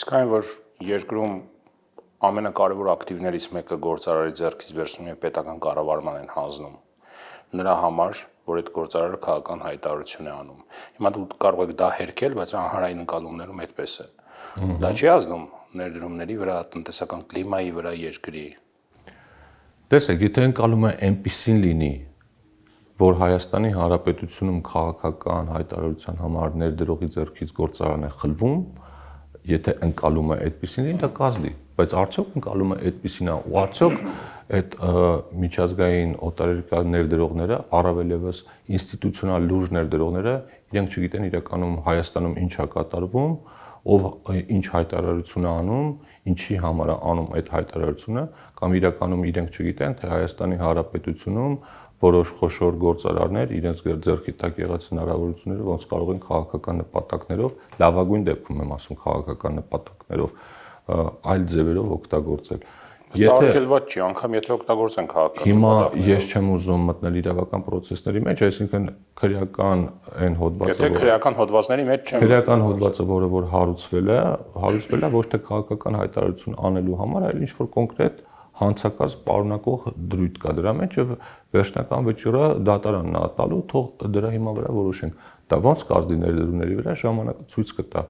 Իսկ այն, որ երկրում ամենակարևոր ակտիվներից մեկը գործարարի ձեռքից վերցնում եւ պետական կառավարման են հանձնում, նրա համար, որ այդ գործարարը քաղաքական հայտարարություն է անում։ Հիմա դու կարող եք դա հերքել, բայց հանրային ընկալումներում այդպես է։ Դա չի ազդում ներդրումների վրա, տնտեսական կլիմայի վրա երկրի։ Տեսեք, եթե ընկալումը այնպիսին լինի, որ Հայաստանի Հանրապետությունում քաղաքական հայտարարության համար ներդրողի ձեռքից գործարան է խլվում, եթե ընկալումը այդպիսին լինի, դա կազդի, բայց արդյոք ընկալումը այդպիսին է, ու արդյոք այդ միջազգային օտարերկրյա ներդրողները, առավել եւս ինստիտուցիոնալ լուրջ ներդրողները, իրենք չգիտեն իրականում Հայաստանում ինչ է կատարվում, ով ինչ հայտարարություն է անում, ինչի համար է անում այդ հայտարարությունը, կամ իրականում իրենք չգիտեն, թե Հայաստանի Հանրապետությունում որոշ խոշոր գործարարներ իրենց ձեռքի տակ եղած հնարավորությունները ոնց կարող են քաղաքական նպատակներով, լավագույն դեպքում եմ ասում քաղաքական նպատակներով, այլ ձևերով օգտագործել։ Արգելված չի, անգամ եթե օգտագործեն քաղաքական։ Հիմա ես չեմ ուզում մտնել իրավական process-ների մեջ, այսինքն քրեական այն հոդվածը, եթե քրեական հոդվածների մեջ չեմ։ Քրեական հոդվածը, որ հարուցվել է ոչ թե քաղաքական հայտարարություն անելու համար, այլ ինչ-որ կոնկրետ հանցակաց պարունակող դրույթ կա դրա մեջ եւ վերջնական վճիռը դատարանն է տալու, թող դրա հիման վրա որոշենք։ Դա ոնց կազդի ներդրումների վրա ժամանակը ցույց կտա։